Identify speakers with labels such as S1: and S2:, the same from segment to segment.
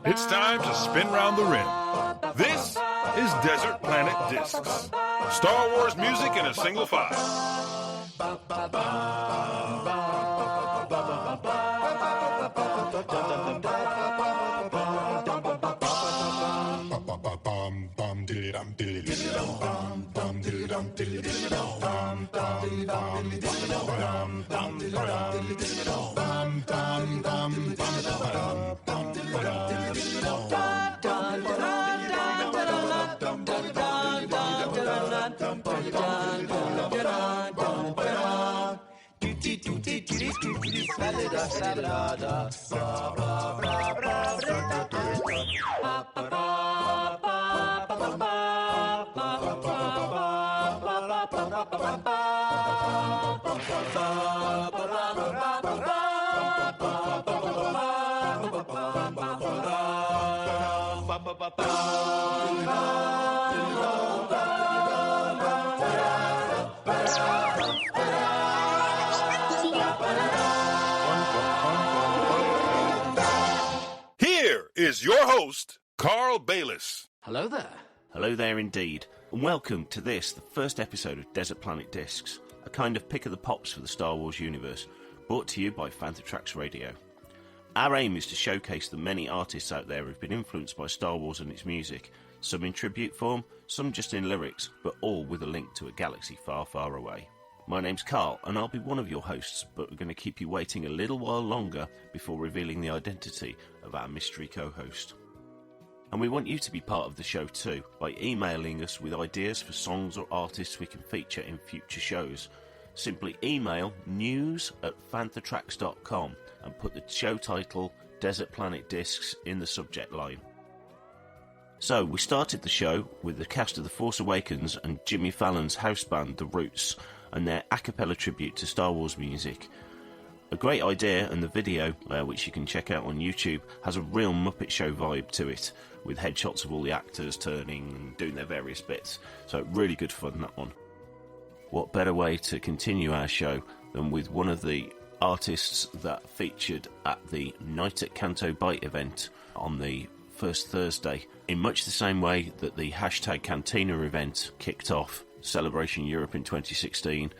S1: It's time to spin round the rim. This is Desert Planet Discs. Star Wars music in a single file. Here is your host, Carl Bayliss.
S2: Hello there.
S3: Hello there indeed, and welcome to this, the first episode of Desert Planet Discs, a kind of pick of the pops for the Star Wars universe, brought to you by Fantha Tracks Radio. Our aim is to showcase the many artists out there who've been influenced by Star Wars and its music, some in tribute form, some just in lyrics, but all with a link to a galaxy far, far away. My name's Carl, and I'll be one of your hosts, but we're going to keep you waiting a little while longer before revealing the identity of our mystery co-host. And we want you to be part of the show too, by emailing us with ideas for songs or artists we can feature in future shows. Simply email news@fanthatracks.com and put the show title Desert Planet Discs in the subject line. So, we started the show with the cast of The Force Awakens and Jimmy Fallon's house band The Roots and their a cappella tribute to Star Wars music. A great idea, and the video, which you can check out on YouTube, has a real Muppet Show vibe to it, with headshots of all the actors turning and doing their various bits. So really good fun, that one. What better way to continue our show than with one of the artists that featured at the Night at Canto Bight event on the first Thursday, in much the same way that the hashtag Cantina event kicked off Celebration Europe in 2016.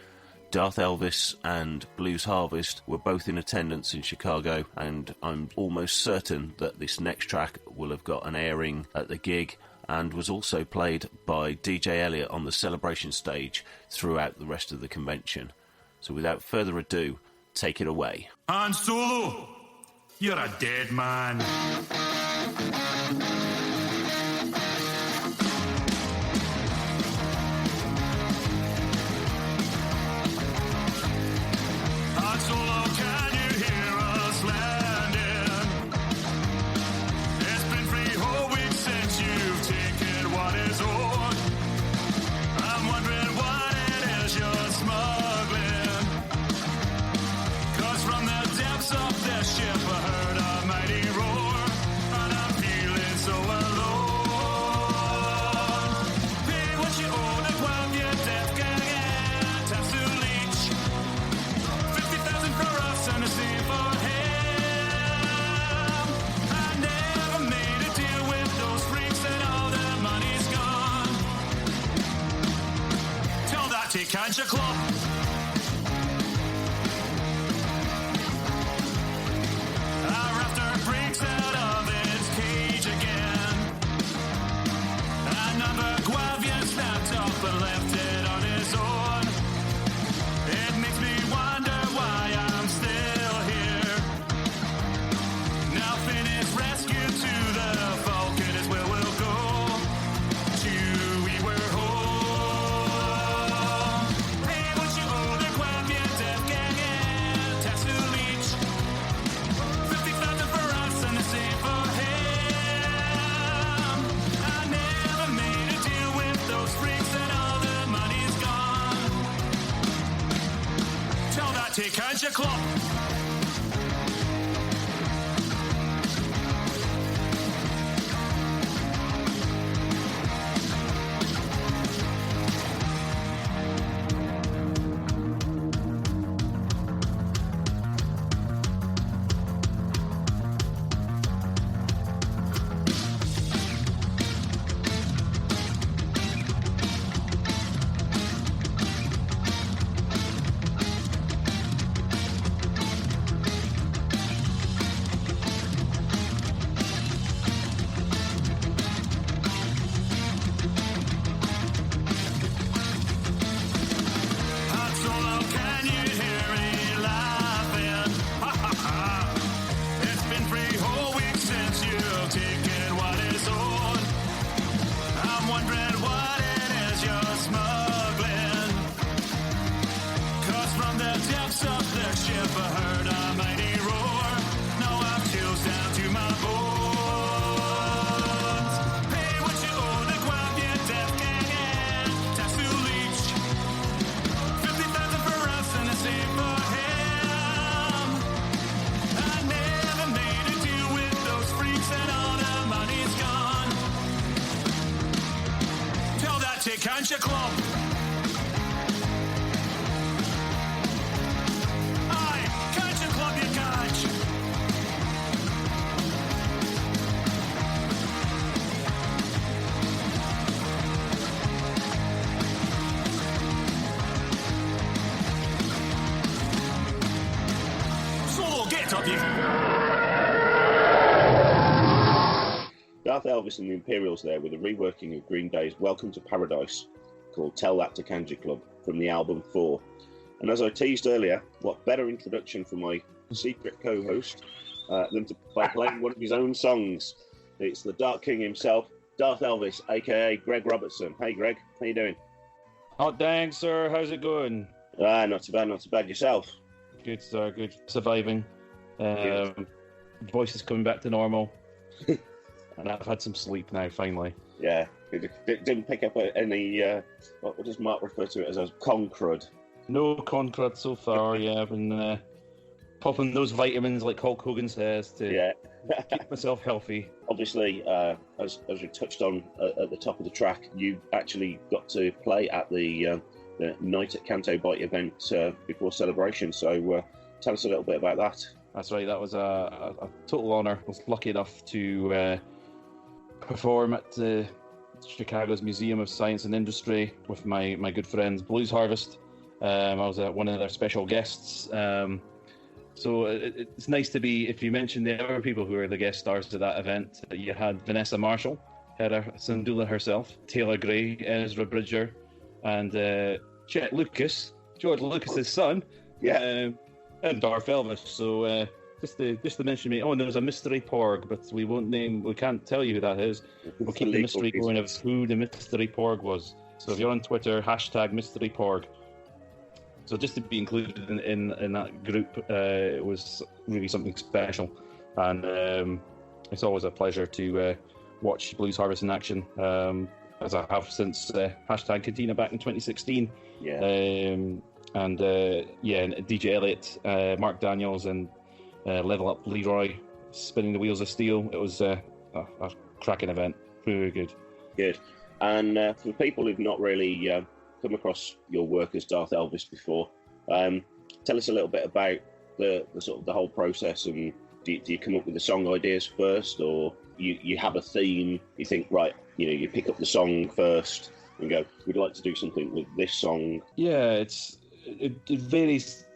S3: Darth Elvis and Blues Harvest were both in attendance in Chicago, and I'm almost certain that this next track will have got an airing at the gig and was also played by DJ Elliott on the Celebration stage throughout the rest of the convention. So without further ado, take it away.
S4: Han Solo, you're a dead man. Cancer Club. Our rafter breaks out of its cage again. Another Guavian snapped up and left it on his own. It makes me wonder why I'm still here. Now Finn is rescued to the Falcon is where we'll go. Chewie, we're home. Take Cancer Club. Country Club. Aye, Country Club you catch. Solo, get up, you.
S2: Darth Elvis and the Imperials there with a reworking of Green Day's Welcome to Paradise called Tell That to Country Club from the album 4. And as I teased earlier, what better introduction for my secret co-host than to by playing one of his own songs. It's the Dark King himself, Darth Elvis, aka Greg Robertson. Hey Greg, how you doing?
S5: Oh, thanks, sir. How's it going?
S2: Not too bad, not too bad. Yourself?
S5: Good, sir. Good. Surviving. Voice is coming back to normal. And I've had some sleep now, finally.
S2: Yeah. Didn't pick up any, what does Mark refer to it as concrud?
S5: No concrud so far, yeah. I've been popping those vitamins like Hulk Hogan says to keep myself healthy.
S2: Obviously, as we touched on at the top of the track, you actually got to play at the Night at Canto Bite event before Celebration, so tell us a little bit about that.
S5: That's right, that was a total honour. I was lucky enough to perform at Chicago's Museum of Science and Industry with my good friends Blues Harvest. I was one of their special guests. So it's nice to be, if you mention the other people who were the guest stars at that event, you had Vanessa Marshall, Heather Sandula herself, Taylor Gray, Ezra Bridger, and Chet Lucas, George Lucas's son, and Darth Elvis. So just to mention me. Oh, and there's a mystery porg, but we can't tell you who that is. We'll keep the mystery going of who the mystery porg was. So if you're on Twitter, hashtag mystery porg. So just to be included in that group was really something special, and it's always a pleasure to watch Blues Harvest in action, as I have since hashtag Cantina back in 2016. And DJ Elliott, Mark Daniels, and Level Up Leroy spinning the wheels of steel. It was a cracking event, really good.
S2: Good. And for the people who've not really come across your work as Darth Elvis before, tell us a little bit about the sort of the whole process. And do you come up with the song ideas first, or you have a theme? You think, right, you pick up the song first and go, we'd like to do something with this song.
S5: Yeah, it varies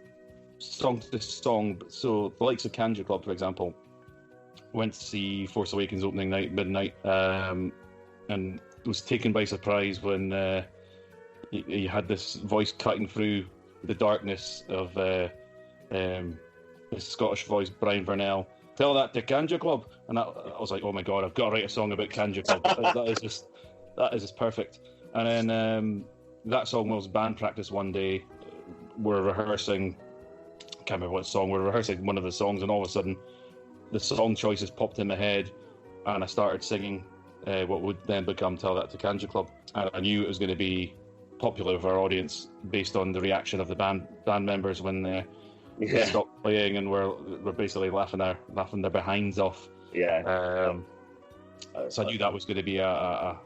S5: song to song. So the likes of Country Club, for example, went to see Force Awakens opening night, midnight, and was taken by surprise when you had this voice cutting through the darkness of the Scottish voice, Brian Vernell. Tell that to Country Club, and I was like, oh my god, I've got to write a song about Country Club. that is just perfect. And then that song was band practice one day. We're rehearsing, I can't remember what song, we're rehearsing one of the songs, and all of a sudden the song choices popped in my head, and I started singing what would then become Tell That to Country Club. And I knew it was going to be popular with our audience based on the reaction of the band members when they stopped playing and we're basically laughing their behinds off. So I knew that was going to be a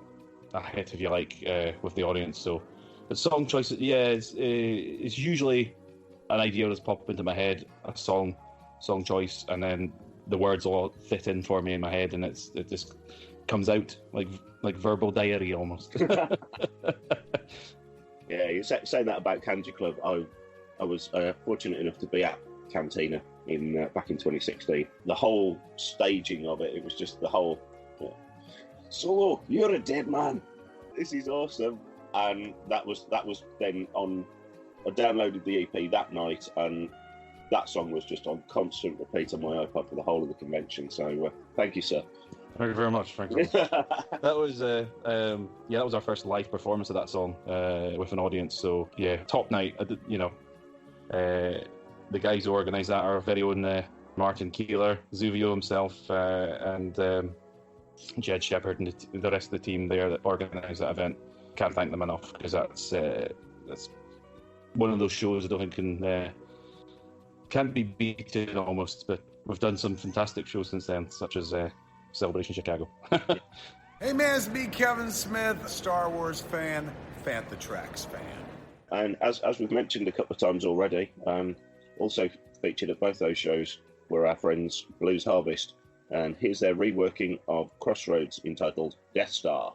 S5: hit, if you like, with the audience. So the song choice, it's usually an idea that's popped into my head, a song choice, and then the words all fit in for me in my head, and it just comes out like verbal diarrhea almost.
S2: Yeah, you're saying that about Country Club. I was fortunate enough to be at Cantina back in 2016. The whole staging of it was just the whole. Solo, you're a dead man. This is awesome, and that was then on. I downloaded the EP that night, and that song was just on constant repeat on my iPod for the whole of the convention. So thank you, sir.
S5: Thank you very much, Frank. That was our first live performance of that song with an audience. So yeah, top night. The guys who organised that are our very own Martin Keeler, Zuvio himself, and Jed Shepherd, and the rest of the team there that organised that event. Can't thank them enough, because that's one of those shows I don't think can't be beaten almost. But we've done some fantastic shows since then, such as Celebration Chicago.
S6: Hey man, it's me, Kevin Smith, Star Wars fan. Fantha Tracks fan.
S2: And as we've mentioned a couple of times already, also featured at both those shows were our friends Blues Harvest. And here's their reworking of Crossroads entitled Death Star.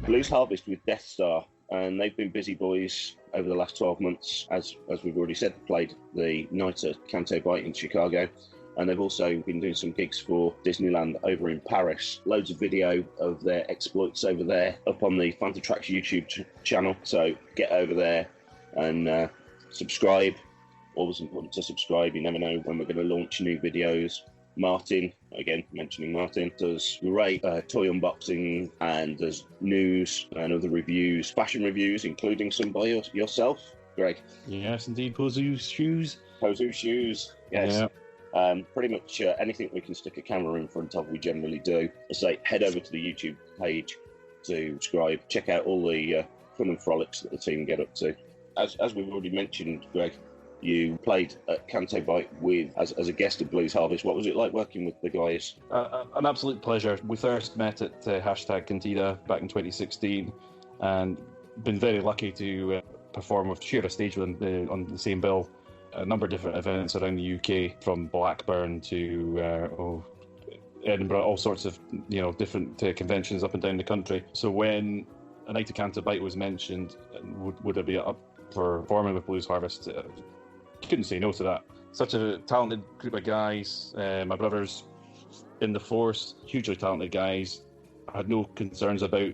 S2: Blues Harvest with Death Star, and they've been busy boys over the last 12 months. As we've already said, they played the night at Canto Bight in Chicago, and they've also been doing some gigs for Disneyland over in Paris. Loads of video of their exploits over there up on the Fantha Tracks YouTube channel, so get over there and subscribe. Always important to subscribe, you never know when we're going to launch new videos. Martin, again mentioning Martin, does great toy unboxing, and does news and other reviews, fashion reviews, including some by yourself, Greg.
S5: Yes, indeed. Pozu shoes.
S2: Yes. Yeah. Pretty much anything we can stick a camera in front of, we generally do. I say head over to the YouTube page to subscribe, check out all the fun and frolics that the team get up to. As we've already mentioned, Greg, you played at Canto Bight as a guest of Blues Harvest. What was it like working with the guys?
S5: An absolute pleasure. We first met at #Cantina back in 2016, and been very lucky to share a stage with them on the same bill. A number of different events around the UK, from Blackburn to Edinburgh, all sorts of different conventions up and down the country. So when a night at Canto Bight was mentioned, would it be up for performing with Blues Harvest? Couldn't say no to that. Such a talented group of guys. My brothers in the force, hugely talented guys. I had no concerns about,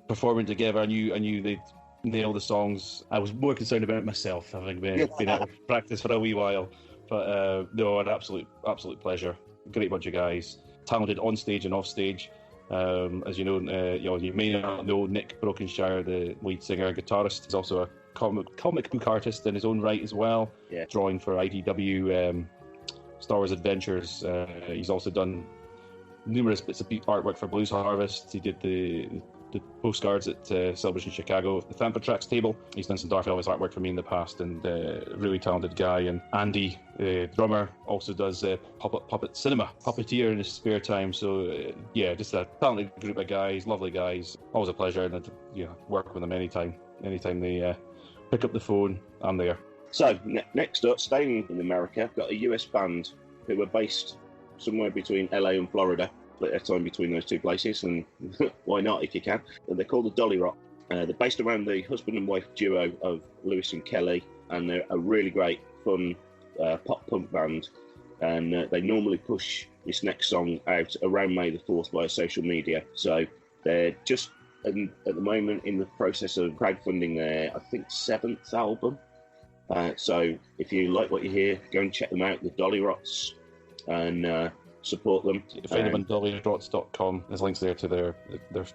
S5: performing together. I knew they'd nail the songs. I was more concerned about myself, having been out of practice for a wee while. But no, an absolute pleasure. Great bunch of guys, talented on stage and off stage. As you know, you may not know Nick Brokenshire, the lead singer guitarist, is also a comic book artist in his own right as well. Yeah. Drawing for IDW Star Wars Adventures. He's also done numerous bits of artwork for Blues Harvest. He did the postcards at Celebration Chicago, the Fantha Tracks table. He's done some Darth Elvis artwork for me in the past, and really talented guy. And Andy, drummer, also does puppet cinema, puppeteer in his spare time. So just a talented group of guys, lovely guys. Always a pleasure, and work with them anytime they pick up the phone. I'm there.
S2: So next up, staying in America, got a US band who were based somewhere between LA and Florida. Split their time between those two places, and why not if you can. And they're called the Dolly Rock. They're based around the husband and wife duo of Lewis and Kelly, and they're a really great, fun pop punk band. And they normally push this next song out around May the 4th via social media. So they're just at the moment in the process of crowdfunding their, I think, 7th album. So if you like what you hear, go and check them out, the Dolly Rocks, and support them.
S5: Find them on dollyrots.com. There's links there to their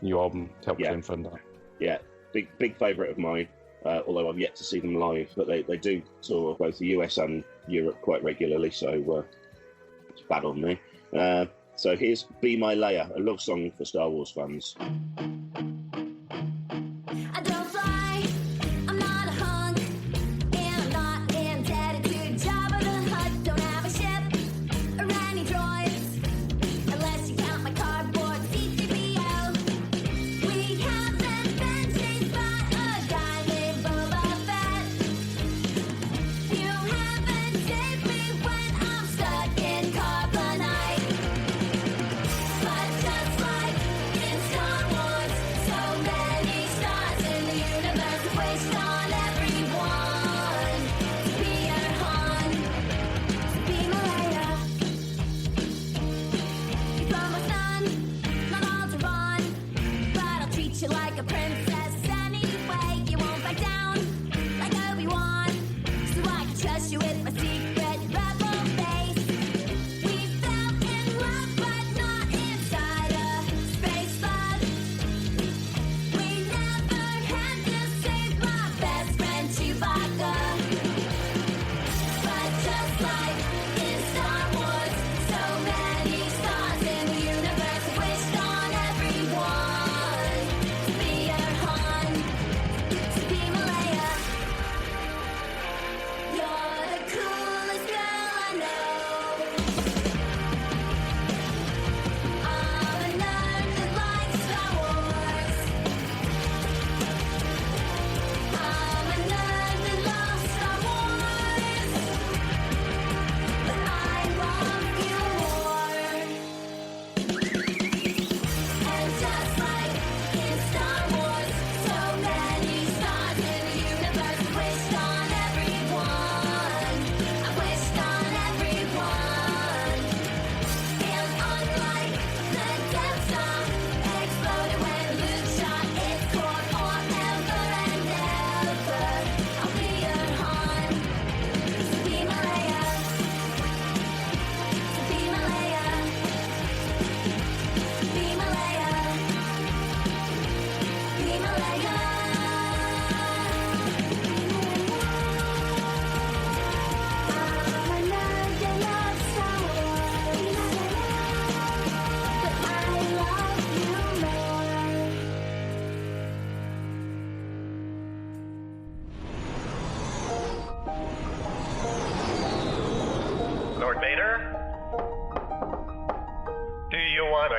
S5: new album to help crowdfund that. Yeah,
S2: big favourite of mine, although I've yet to see them live, but they do tour both the US and Europe quite regularly, so it's bad on me. So here's Be My Leia, a love song for Star Wars fans.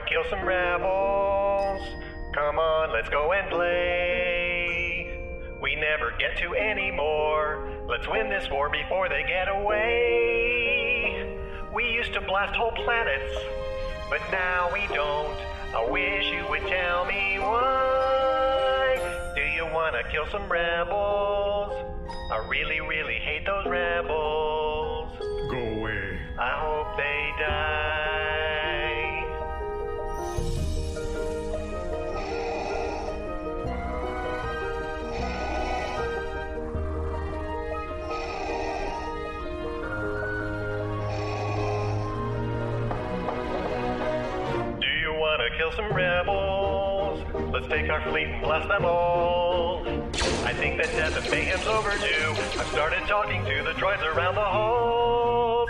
S6: Kill some rebels. Come on, let's go and play. We never get to anymore. Let's win this war before they get away. We used to blast whole planets, but now we don't. I wish you would tell me why. Do you want to kill some rebels? I really, really hate those rebels.
S1: Go away.
S6: I hope they die. Kill some rebels. Let's take our fleet and blast them all. I think that death and mayhem's overdue. I've started talking to the droids around the halls.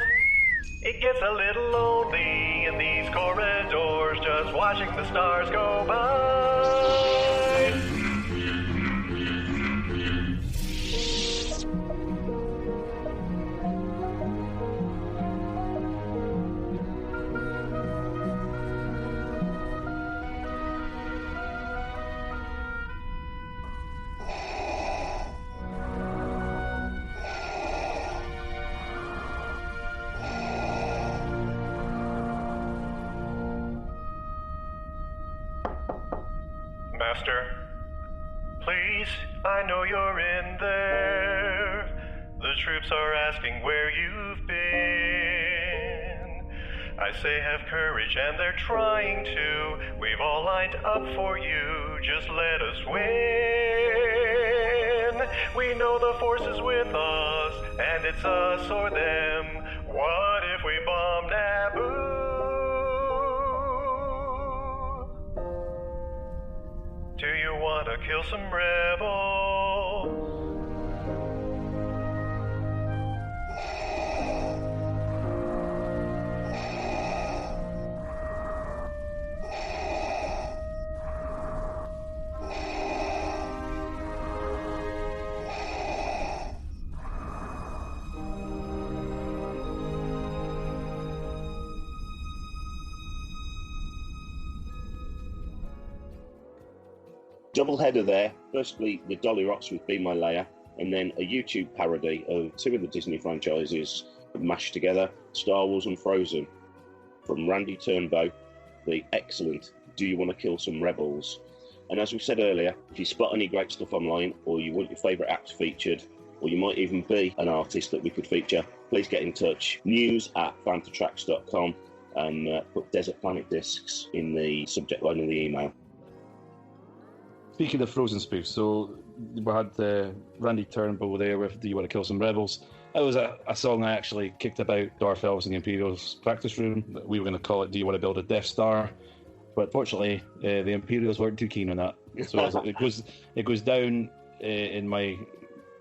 S6: It gets a little lonely in these corridors, just watching the stars go by. Master, please, I know you're in there. The troops are asking where you've been. I say have courage and they're trying to. We've all lined up for you, just let us win. We know the force is with us, and it's us or them. What if we bomb Naboo? Do you want to kill some rebels?
S2: Double header there. Firstly, the Dolly Rocks with Be My Leia, and then a YouTube parody of two of the Disney franchises mashed together, Star Wars and Frozen, from Randy Turnbow, the excellent Do You Want to Kill Some Rebels? And as we said earlier, if you spot any great stuff online, or you want your favourite acts featured, or you might even be an artist that we could feature, please get in touch. news@fanthatracks.com, and put Desert Planet Discs in the subject line of the email.
S5: Speaking of Frozen spoofs, so we had Randy Turnbull there with Do You Want to Kill Some Rebels? That was a song I actually kicked about Darth Elves in the Imperials practice room. We were going to call it Do You Want to Build a Death Star? But fortunately, the Imperials weren't too keen on that. So it goes down in my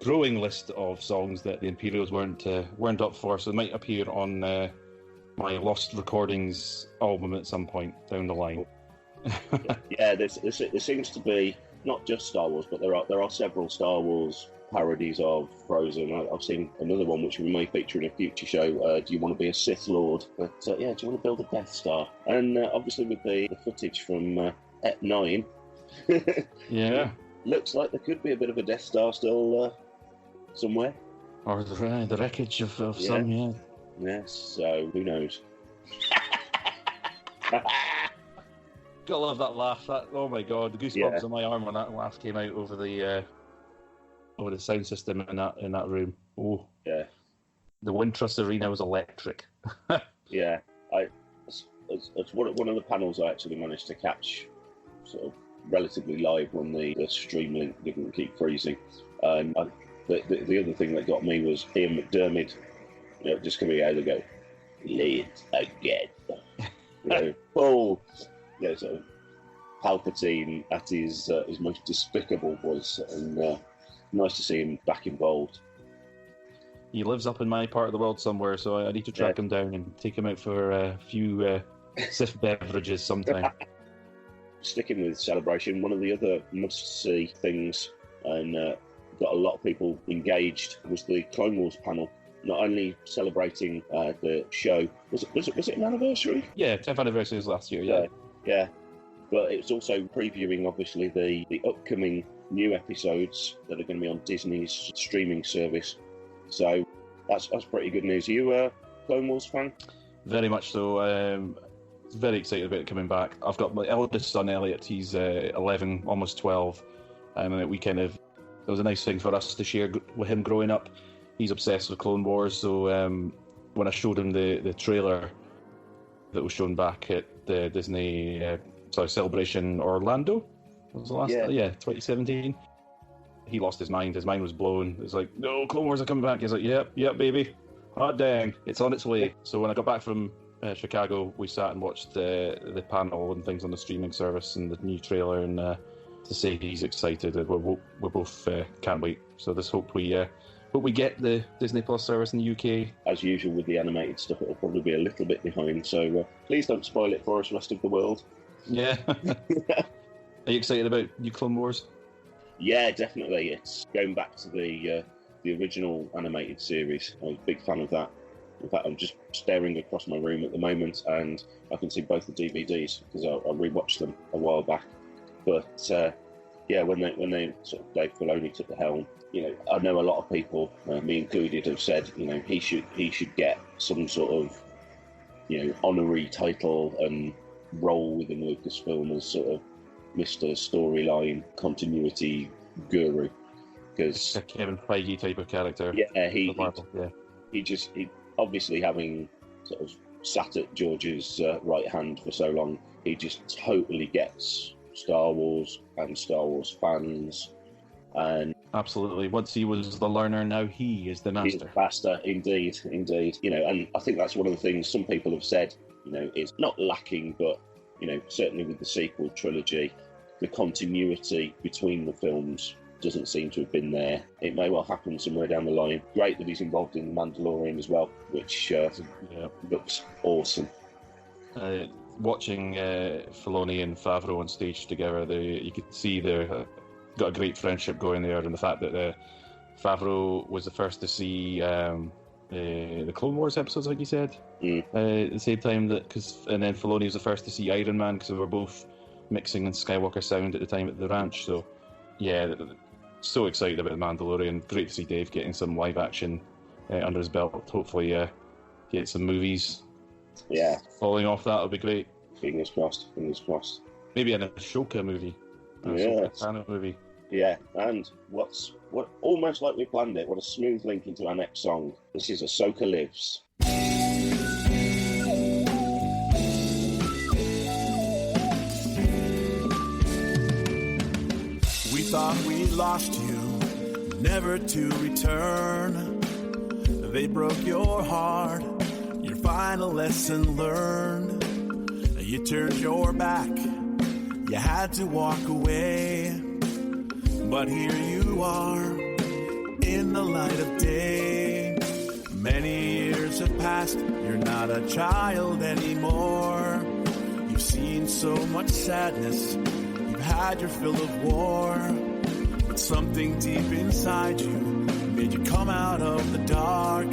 S5: growing list of songs that the Imperials weren't up for, so it might appear on my Lost Recordings album at some point down the line.
S2: Yeah, there seems to be not just Star Wars, but there are several Star Wars parodies of Frozen. I've seen another one which we may feature in a future show. Do you want to be a Sith Lord? But yeah, do you want to build a Death Star? And obviously with the footage from Ep 9,
S5: yeah,
S2: looks like there could be a bit of a Death Star still somewhere.
S5: Or the wreckage of some, yeah.
S2: Yes, so who knows?
S5: Gotta love that laugh. Oh my god, the goosebumps on my arm when that laugh came out over the sound system in that room. Oh
S2: yeah,
S5: the Wintrust Arena was electric.
S2: Yeah, it's one of the panels I actually managed to catch, sort of relatively live when the stream link didn't keep freezing. The other thing that got me was Ian McDermott, just coming out and go, "Late again," oh. Yeah, so Palpatine at his most despicable voice, and nice to see him back involved.
S5: He lives up in my part of the world somewhere, so I need to track him down and take him out for a few Sith beverages sometime.
S2: Sticking with Celebration, one of the other must-see things, and got a lot of people engaged, was the Clone Wars panel. Not only celebrating the show, was it an anniversary?
S5: Yeah, 10th anniversary was last year.
S2: Yeah, but it's also previewing, obviously, the upcoming new episodes that are going to be on Disney's streaming service. So that's pretty good news. Are you a Clone Wars fan?
S5: Very much so. Very excited about it coming back. I've got my eldest son, Elliot. He's 11, almost 12. And it was a nice thing for us to share with him growing up. He's obsessed with Clone Wars, so when I showed him the trailer that was shown back at the Disney Celebration Orlando, was the last 2017, he lost his mind. His mind was blown. It's like, no, Clone Wars are coming back. He's like, yep, baby, hot dang, it's on its way. So when I got back from Chicago, we sat and watched the panel and things on the streaming service and the new trailer, and to say he's excited, we both can't wait. So let's hope we But we get the Disney Plus service in the UK.
S2: As usual with the animated stuff, it'll probably be a little bit behind, so please don't spoil it for us, rest of the world.
S5: Yeah. Are you excited about New Clone Wars?
S2: Yeah, definitely. It's going back to the original animated series. I'm a big fan of that. In fact, I'm just staring across my room at the moment, and I can see both the DVDs because I rewatched them a while back. But yeah, when they sort of Dave Filoni took the helm, you know, I know a lot of people, me included, have said, you know, he should get some sort of, you know, honorary title and role within Lucasfilm as sort of Mr. Storyline Continuity Guru, because
S5: a Kevin Feige type of character.
S2: Yeah, he obviously, having sort of sat at George's right hand for so long, he just totally gets Star Wars and Star Wars fans. And
S5: absolutely, once he was the learner, now he is the master.
S2: He's the master, indeed. You know, and I think that's one of the things some people have said, you know, is not lacking, but, you know, certainly with the sequel trilogy, the continuity between the films doesn't seem to have been there. It may well happen somewhere down the line. Great that he's involved in The Mandalorian as well, which looks awesome.
S5: Watching Filoni and Favreau on stage together, you could see they've got a great friendship going there, and the fact that Favreau was the first to see the Clone Wars episodes, like you said, at the same time, and then Filoni was the first to see Iron Man, because they were both mixing in Skywalker sound at the time at the ranch. So yeah, so excited about The Mandalorian. Great to see Dave getting some live action under his belt. Hopefully get some movies following off that. Would be great.
S2: Fingers crossed.
S5: Maybe an Ashoka movie. Ashoka movie.
S2: Yeah, and what almost like we planned it. What a smooth link into our next song. This is Ahsoka Lives.
S4: We thought we lost you, never to return. They broke your heart, your final lesson learned. You turned your back, you had to walk away. But here you are, in the light of day. Many years have passed, you're not a child anymore. You've seen so much sadness, you've had your fill of war. But something deep inside you made you come out of the dark.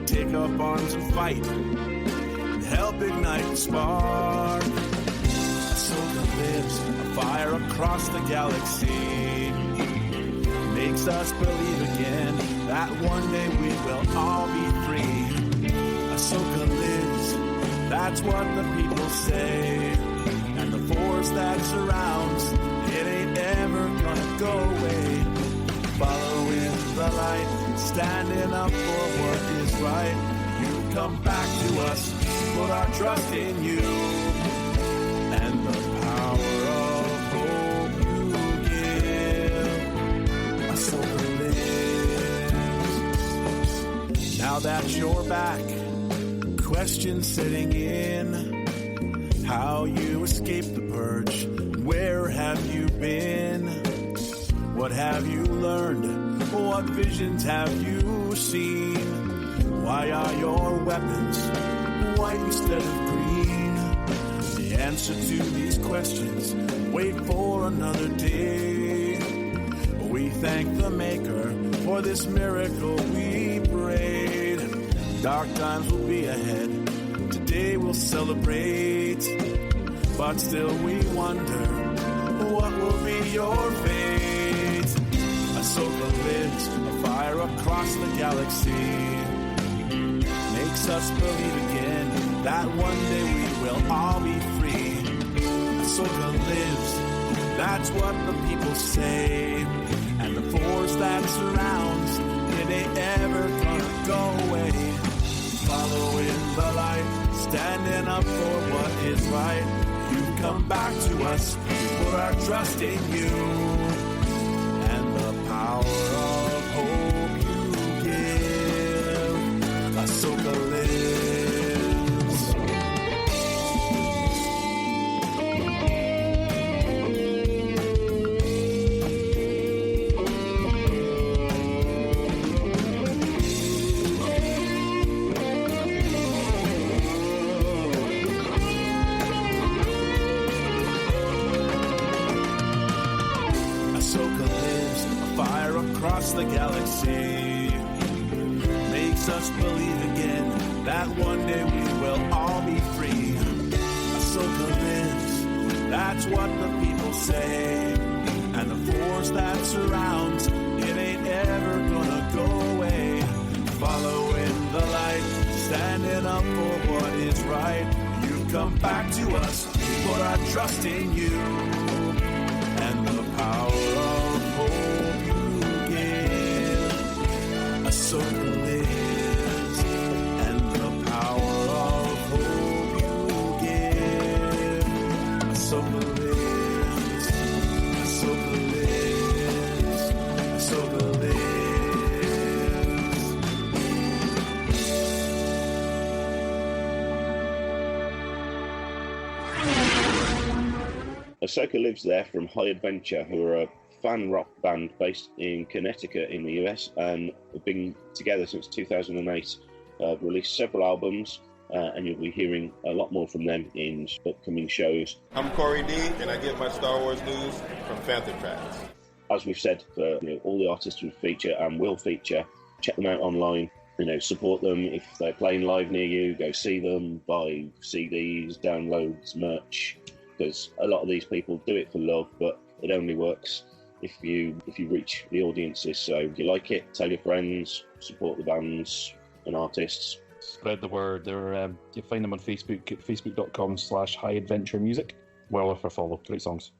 S4: Take up arms and fight, and help ignite the spark. Ahsoka lives, a fire across the galaxy. Makes us believe again that one day we will all be free. Ahsoka lives, that's what the people say. And the force that surrounds, it ain't ever gonna go away. Following the light, standing up for what is right. You come back to us, put our trust in you. And the power of hope you give, Ahsoka lives. Now that you're back, questions setting in. How you escaped the purge, where have you been? What have you learned? What visions have you seen? Why are your weapons white instead of green? The answer to these questions, wait for another day. We thank the Maker for this miracle we prayed. Dark times will be ahead, today we'll celebrate. But still we wonder, what will be your fate? Ahsoka lives, a fire across the galaxy. Makes us believe again that one day we will all be free. Ahsoka lives, that's what the people say. And the force that surrounds, it ain't ever gonna go away. Following the light, standing up for what is right. You come back to us, put our trust in you. And the power of hope you give, Ahsoka lives.
S7: across the galaxy. Makes us believe again that one day we will all be free. Ahsoka lives, that's what the people say. And the force that surrounds, it ain't ever gonna go away. Following the light, standing up for what is right. You come back to us, we put our trust in you. And the power of hope you give. Ahsoka lives, and the power of hope you give. Ahsoka lives, Ahsoka lives, Ahsoka lives.
S2: Ahsoka Lives there from High Adventure, who are a fan rock band based in Connecticut in the US and have been together since 2008. Released several albums, and you'll be hearing a lot more from them in upcoming shows.
S8: I'm Corey D, and I get my Star Wars news from Fantha Tracks.
S2: As we've said, for all the artists we feature and will feature, check them out online. Support them. If they're playing live near you, go see them, buy CDs, downloads, merch. Because a lot of these people do it for love, but it only works if you reach the audiences. So if you like it, tell your friends, support the bands and artists.
S5: Spread the word. You find them on Facebook at facebook.com/highadventuremusic. Well worth a follow. Great songs.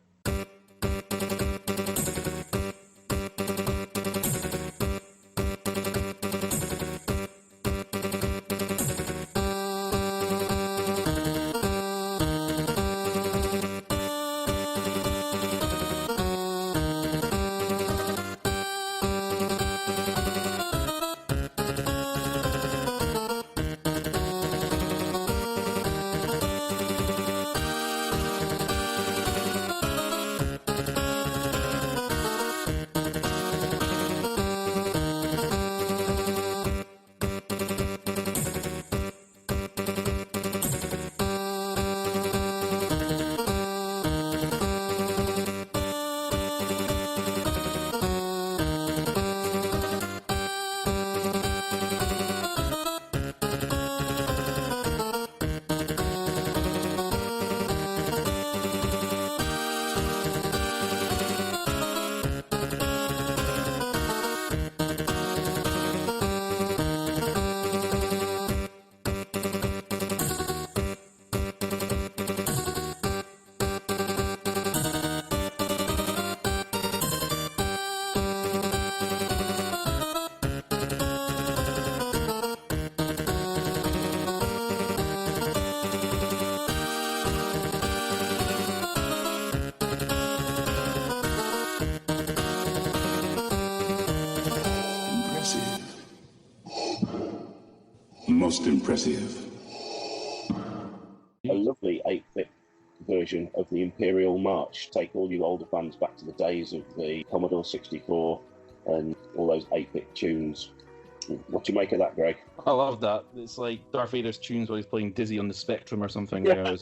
S9: Most impressive.
S2: A lovely 8-bit version of the Imperial March. Take all you older fans back to the days of the Commodore 64 and all those 8-bit tunes. What do you make of that, Greg?
S5: I love that. It's like Darth Vader's tunes while he's playing Dizzy on the Spectrum or something. It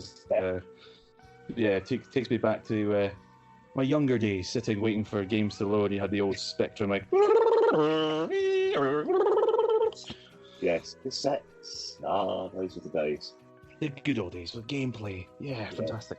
S5: takes me back to my younger days, sitting waiting for games to load. You had the old Spectrum, like...
S2: Yes, cassettes. Those are the days.
S5: The good old days with gameplay. Yeah, fantastic.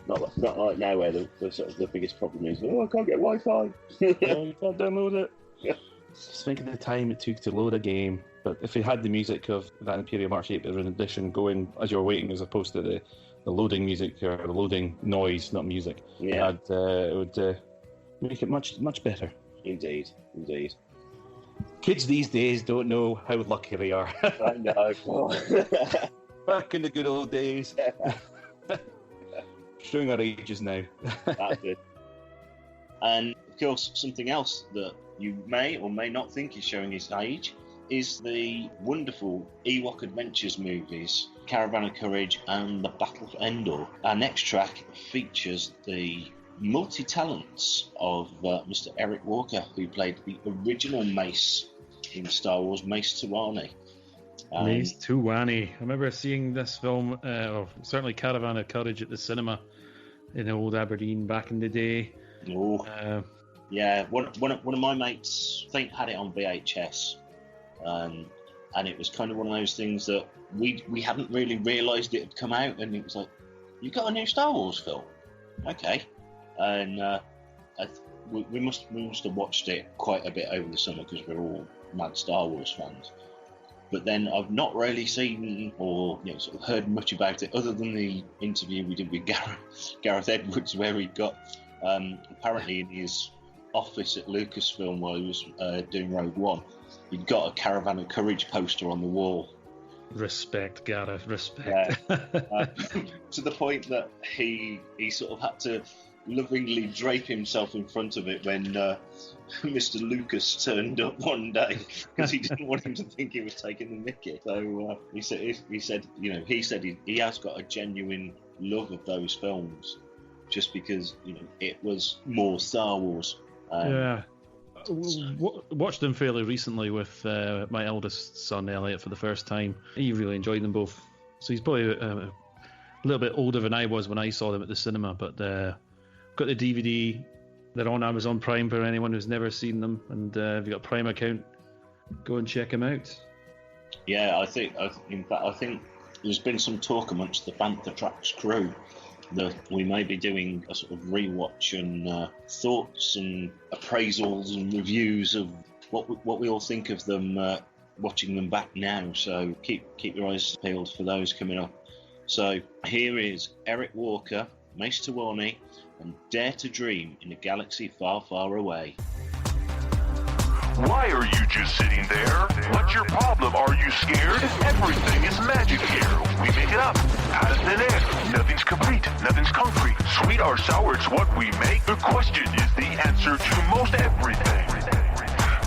S2: Not like now, where the sort of the biggest problem is, I can't get Wi-Fi.
S5: You can't download it. Yeah. Just think of the time it took to load a game. But if it had the music of that Imperial March 8-bit edition going as you're waiting, as opposed to the loading music or the loading noise, not music, it would make it much better.
S2: Indeed.
S5: Kids these days don't know how lucky they are.
S2: I know.
S5: Back in the good old days. Showing our ages now.
S2: That's it. And of course, something else that you may or may not think is showing his age is the wonderful Ewok Adventures movies, Caravan of Courage and The Battle for Endor. Our next track features the multi-talents of Mr. Eric Walker, who played the original Mace in Star Wars, Mace Tuani.
S10: Mace Tuani. I remember seeing this film, or certainly Caravan of Courage, at the cinema in old Aberdeen back in the day.
S2: Yeah, one of my mates, I think, had it on VHS, and it was kind of one of those things that we hadn't really realised it had come out, and it was like, you got a new Star Wars film, okay, and we must have watched it quite a bit over the summer because we're all mad Star Wars fans. But then I've not really seen or sort of heard much about it other than the interview we did with Gareth Edwards, where he got apparently in his office at Lucasfilm while he was doing Rogue One, he'd got a Caravan of Courage poster on the wall.
S10: Respect, Gareth, respect.
S2: Yeah. To the point that he sort of had to lovingly drape himself in front of it when Mr. Lucas turned up one day because he didn't want him to think he was taking the mickey. So he said he has got a genuine love of those films just because it was more Star Wars.
S10: Yeah. Watched them fairly recently with my eldest son Elliot for the first time. He really enjoyed them both. So he's probably a little bit older than I was when I saw them at the cinema, but got the DVD. They're on Amazon Prime for anyone who's never seen them, and if you've got a Prime account, go and check them out.
S2: Yeah, I think there's been some talk amongst the Fantha Tracks crew that we may be doing a sort of rewatch and thoughts and appraisals and reviews of what we all think of them watching them back now. So keep your eyes peeled for those coming up. So here is Eric Walker, Mace Tawani, and Dare to Dream in a Galaxy Far, Far Away.
S11: Why are you just sitting there? What's your problem? Are you scared? Everything is magic here. We make it up. Out of thin air. Nothing's complete. Nothing's concrete. Sweet or sour, it's what we make. The question is the answer to most everything.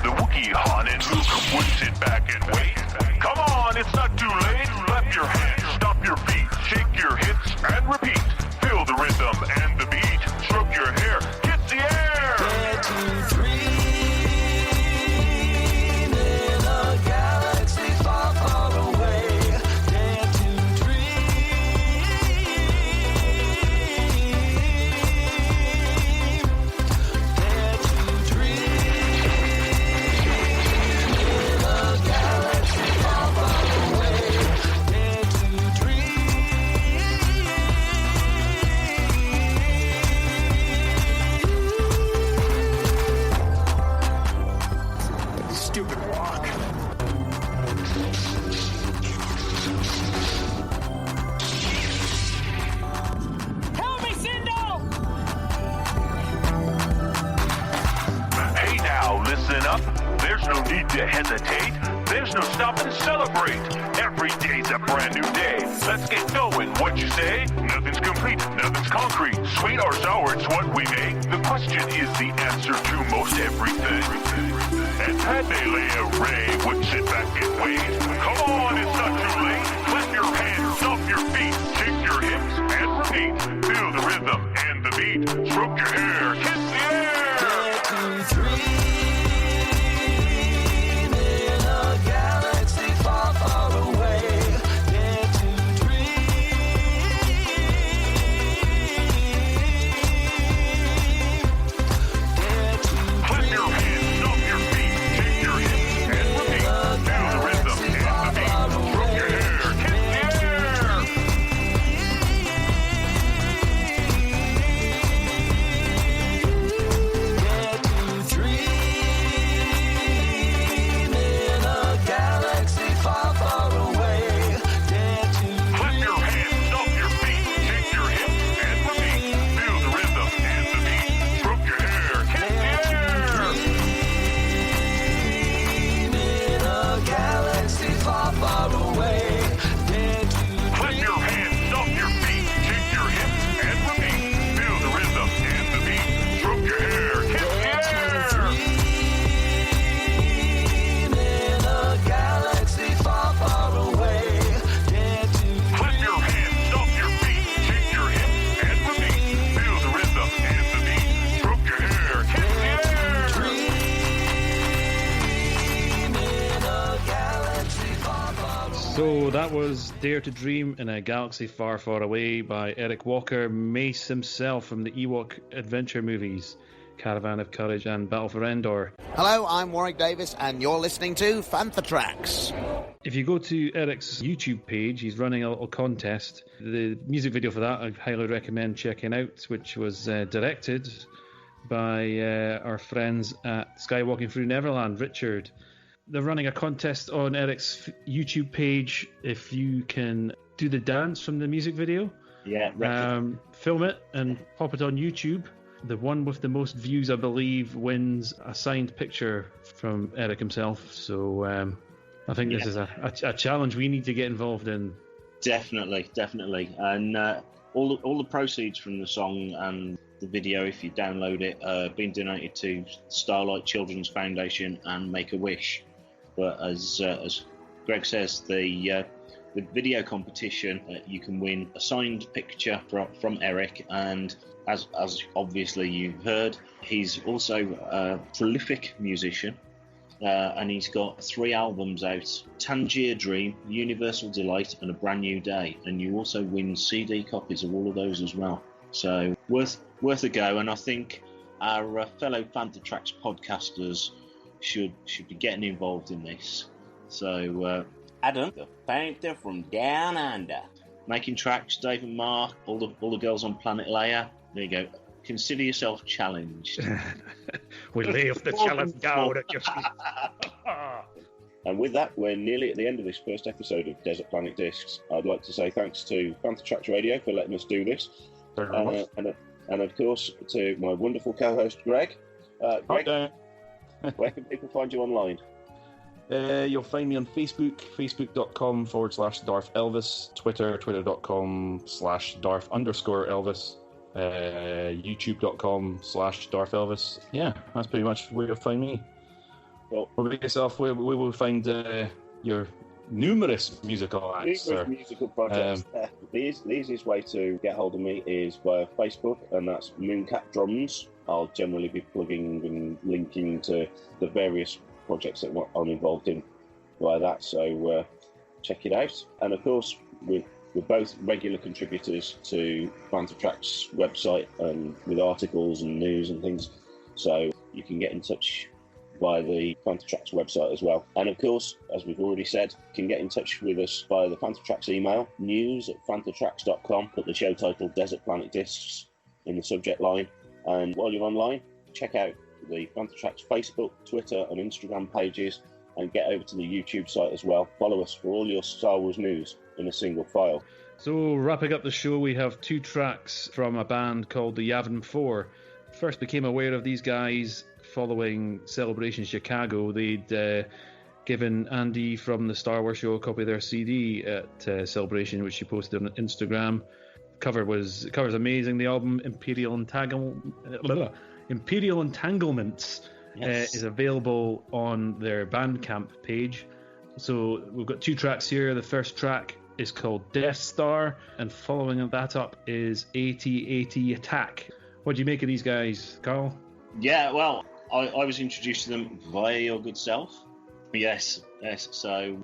S11: The Wookiee, Han, and Luke would sit back and wait. Come on, it's not too late. Clap your hands, stomp your feet, shake your hips, and repeat. Feel the rhythm and the beat. Stroke your hair, kiss the air. 1, 2, 3. To hesitate, there's no stop and celebrate. Every day's a brand new day. Let's get going. What you say? Nothing's complete, nothing's concrete. Sweet or sour, it's what we make. The question is the answer to most everything. And Padme Leia Ray would sit back and wait. Come on, it's not too late. Clap your hands, stomp your feet, shake your hips, and repeat. Feel the rhythm and the beat. Stroke your hair, kiss the air. 1, 2, 3.
S10: So that was Dare to Dream in a Galaxy Far, Far Away by Eric Walker, Mace himself from the Ewok adventure movies. Caravan of Courage and Battle for Endor.
S12: Hello, I'm Warwick Davis, and you're listening to Fantha Tracks.
S10: If you go to Eric's YouTube page, he's running a little contest. The music video for that I highly recommend checking out, which was directed by our friends at Skywalking Through Neverland, Richard. They're running a contest on Eric's YouTube page. If you can do the dance from the music video, film it and pop it on YouTube. The one with the most views, I believe, wins a signed picture from Eric himself. So I think this is a challenge we need to get involved in.
S3: Definitely. And all the proceeds from the song and the video, if you download it, being donated to Starlight Children's Foundation and Make-A-Wish. But as Greg says, the video competition, you can win a signed picture from Eric, and as obviously you've heard, he's also a prolific musician, and he's got 3 albums out: Tangier Dream, Universal Delight, and A Brand New Day. And you also win CD copies of all of those as well. So worth a go, and I think our fellow Fantha Tracks podcasters should be getting involved in this. So
S13: Adam, the Fantha from down under,
S3: making tracks, Dave and Mark, all the girls on Planet Leia. There you go. Consider yourself challenged.
S10: We leave the challenge down at your feet.
S2: And with that, we're nearly at the end of this first episode of Desert Planet Discs. I'd like to say thanks to Fantha Tracks Radio for letting us do this. And of course, to my wonderful co-host, Greg. Greg, where can people find you online?
S5: You'll find me on Facebook, facebook.com/Darth Elvis, Twitter, twitter.com/Darth_Elvis, youtube.com/Darth Elvis. Yeah, that's pretty much where you'll find me.
S2: Well,
S5: what about yourself? We will find your numerous musical acts.
S2: Musical projects. The easiest way to get hold of me is via Facebook, and that's Mooncat Drums. I'll generally be plugging and linking to the various projects that I'm involved in via that, so check it out. And of course, we're both regular contributors to Fantha Tracks website, and with articles and news and things, so you can get in touch via the Fantha Tracks website as well. And of course, as we've already said, you can get in touch with us via the Fantha Tracks email, news@fanthatracks.com, put the show title Desert Planet Discs in the subject line. And while you're online, check out the Fantha Tracks Facebook, Twitter and Instagram pages, and get over to the YouTube site as well. Follow us for all your Star Wars news in a single file.
S10: So wrapping up the show, we have 2 tracks from a band called the Yavin 4. First became aware of these guys following Celebration Chicago. They'd given Andy from the Star Wars show a copy of their CD at Celebration, which she posted on Instagram. Cover's amazing. The album Imperial Entanglements is available on their Bandcamp page. So we've got 2 tracks here. The first track is called Death Star, and following that up is AT-AT Attack. What do you make of these guys, Carl?
S3: Yeah, well, I was introduced to them via your good self. Yes. So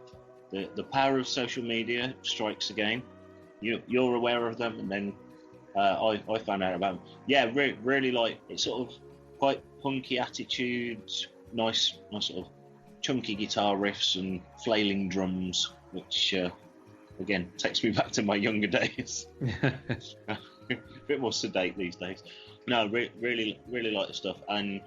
S3: the power of social media strikes again. You're aware of them, and then I found out about them. Yeah, really like it's sort of quite punky attitudes, nice sort of chunky guitar riffs and flailing drums, which again takes me back to my younger days. A bit more sedate these days. No, really like the stuff, and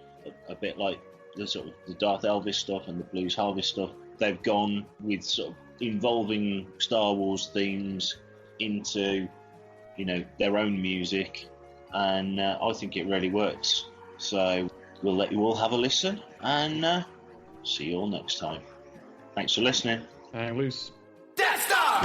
S3: a bit like the sort of the Darth Elvis stuff and the Blues Harvest stuff. They've gone with sort of involving Star Wars themes into, their own music, and I think it really works. So we'll let you all have a listen, and see you all next time. Thanks for listening.
S10: Hang loose.
S4: Death Star!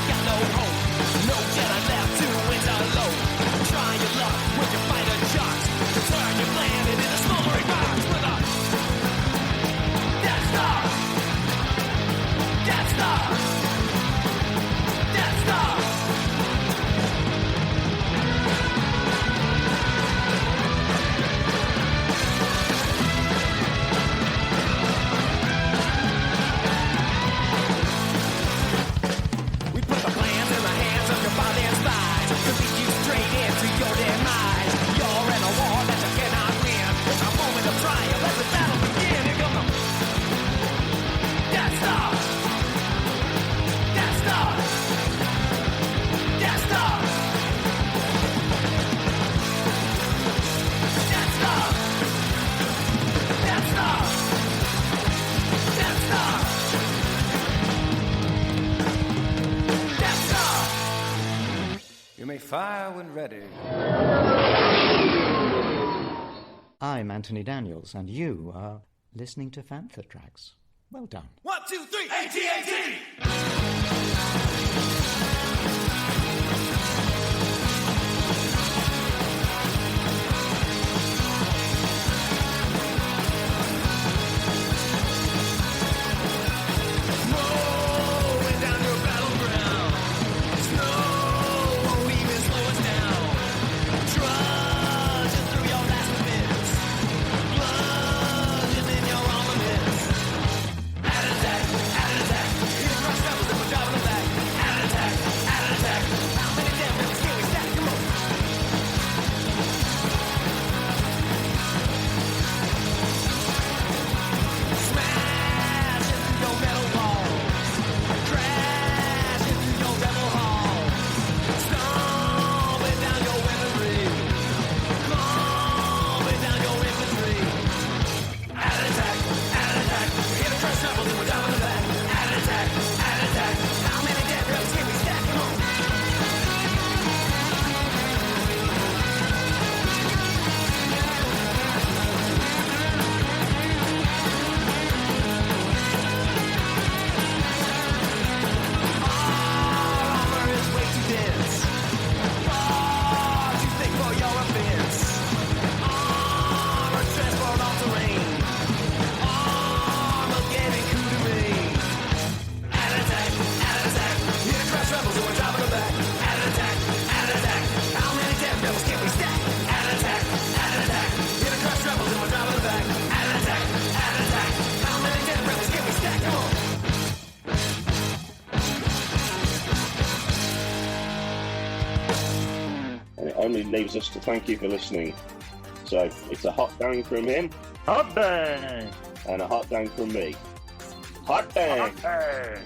S4: Got no
S14: fire when ready.
S15: I'm Anthony Daniels, and you are listening to Fantha Tracks. Well done.
S14: 1, 2, 3, AT-AT!
S2: Only leaves us to thank you for listening. So it's a hot dang from him.
S16: Hot dang!
S2: And a hot dang from me. Hot dang!
S16: Hot dang!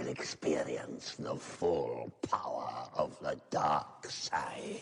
S17: Experience the full power of the dark side.